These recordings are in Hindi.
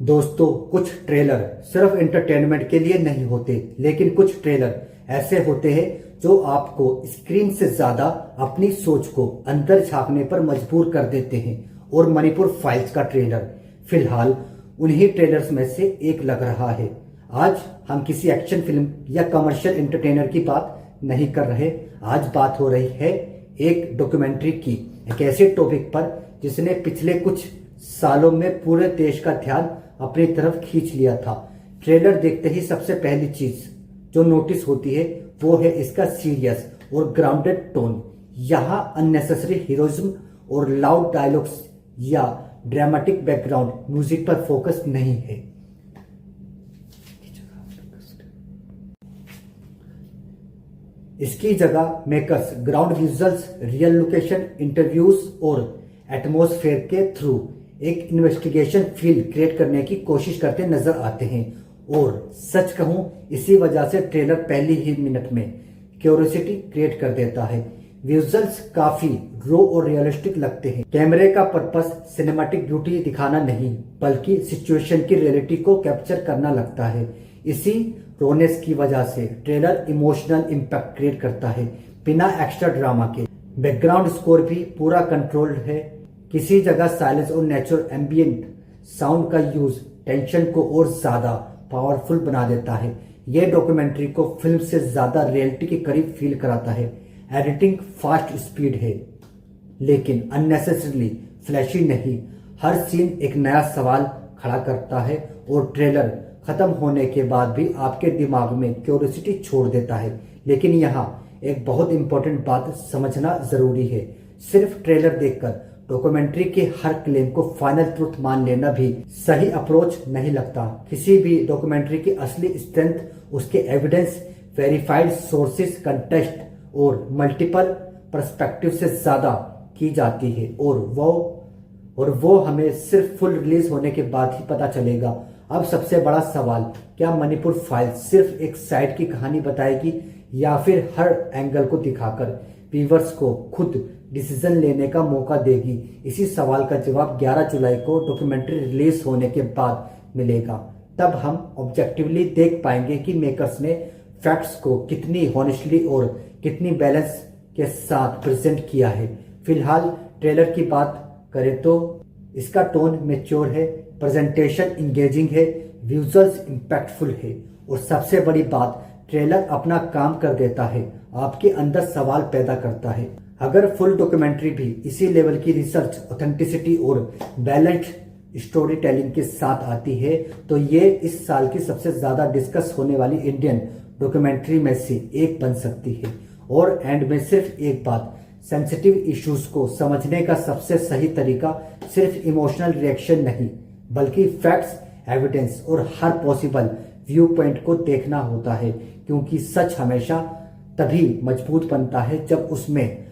दोस्तों, कुछ ट्रेलर सिर्फ एंटरटेनमेंट के लिए नहीं होते, लेकिन कुछ ट्रेलर ऐसे होते हैं जो आपको स्क्रीन से ज्यादा अपनी सोच को अंदर झांकने पर मजबूर कर देते हैं। और मणिपुर फाइल्स का ट्रेलर फिलहाल उन्हीं ट्रेलर्स में से एक लग रहा है। आज हम किसी एक्शन फिल्म या कमर्शियल एंटरटेनर की बात नहीं कर रहे। आज बात हो रही है एक डॉक्यूमेंट्री की, एक ऐसे टॉपिक पर जिसने पिछले कुछ सालों में पूरे देश का ध्यान अपनी तरफ खींच लिया था। ट्रेलर देखते ही सबसे पहली चीज जो नोटिस होती है वो है इसका सीरियस और ग्राउंडेड टोन। यहाँ अननेसेसरी हीरोइज्म और लाउड डायलॉग्स या ड्रामेटिक बैकग्राउंड म्यूजिक पर फोकस नहीं है। इसकी जगह makers ground visuals, real location, interviews और एटमॉस्फेयर के थ्रू एक इन्वेस्टिगेशन फील क्रिएट करने की कोशिश करते नजर आते हैं। और सच कहूं, इसी वजह से ट्रेलर पहली ही मिनट में क्यूरियोसिटी क्रिएट कर देता है। विजुअल्स काफी रो और रियलिस्टिक लगते हैं। कैमरे का पर्पस सिनेमैटिक ब्यूटी दिखाना नहीं, बल्कि सिचुएशन की रियलिटी को कैप्चर करना लगता है। इसी रोनेस की वजह से ट्रेलर इमोशनल इंपैक्ट क्रिएट करता है बिना एक्स्ट्रा ड्रामा के। बैकग्राउंड स्कोर भी पूरा कंट्रोल्ड है। किसी जगह साइलेंस और नेचुरल एम्बियंट साउंड का यूज टेंशन को और ज्यादा पावरफुल बना देता है। यह डॉक्यूमेंट्री को फिल्म से ज्यादा रियलिटी के करीब फील कराता है। एडिटिंग फास्ट स्पीड है, लेकिन अननेसेसरली फ्लैशी नहीं। हर सीन एक नया सवाल खड़ा करता है और ट्रेलर खत्म होने के बाद भी आपके दिमाग में क्यूरियोसिटी छोड़ देता है। लेकिन यहाँ एक बहुत इंपॉर्टेंट बात समझना जरूरी है। सिर्फ ट्रेलर देखकर डॉक्यूमेंट्री के हर क्लेम को फाइनल ट्रुथ मान लेना भी सही अप्रोच नहीं लगता। किसी भी डॉक्यूमेंट्री की असली स्ट्रेंथ उसके एविडेंस, वेरीफाइड सोर्सेज, कंटेक्स्ट और मल्टीपल पर्सपेक्टिव से ज्यादा की जाती है। और वो हमें सिर्फ फुल रिलीज होने के बाद ही पता चलेगा। अब सबसे बड़ा सवाल, क्या मणिपुर फाइल्स सिर्फ एक साइड की कहानी बताएगी या फिर हर एंगल को दिखाकर व्यूअर्स को खुद डिसीजन लेने का मौका देगी? इसी सवाल का जवाब 11 जुलाई को डॉक्यूमेंट्री रिलीज होने के बाद मिलेगा। तब हम ऑब्जेक्टिवली देख पाएंगे कि मेकर्स ने फैक्ट्स को कितनी हॉनेस्टली और कितनी बैलेंस के साथ प्रेजेंट किया है। फिलहाल ट्रेलर की बात करें तो इसका टोन मैच्योर है, प्रेजेंटेशन इंगेजिंग है, विजुअल्स इंपैक्टफुल है और सबसे बड़ी बात, ट्रेलर अपना काम कर देता है, आपके अंदर सवाल पैदा करता है। अगर फुल डॉक्यूमेंट्री भी इसी लेवल की रिसर्च, ऑथेंटिसिटी और बैलेंस्ड स्टोरी टेलिंग के साथ आती है तो ये इस साल की सबसे ज्यादा डिस्कस होने वाली इंडियन डॉक्यूमेंट्री में से एक बन सकती है। और एंड में सिर्फ एक बात, सेंसिटिव इश्यूज को समझने का सबसे सही तरीका सिर्फ इमोशनल रिएक्शन नहीं, बल्कि फैक्ट्स, एविडेंस और हर पॉसिबल व्यू पॉइंट को देखना होता है। क्योंकि सच हमेशा तभी मजबूत बनता है जब उसमें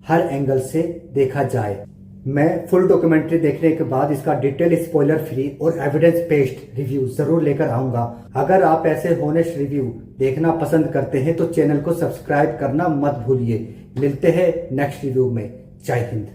हर एंगल से देखा जाए। मैं फुल डॉक्यूमेंट्री देखने के बाद इसका डिटेल, स्पॉइलर फ्री और एविडेंस बेस्ड रिव्यू जरूर लेकर आऊंगा। अगर आप ऐसे होनेस्ट रिव्यू देखना पसंद करते हैं तो चैनल को सब्सक्राइब करना मत भूलिए। मिलते हैं नेक्स्ट रिव्यू में। जय हिंद।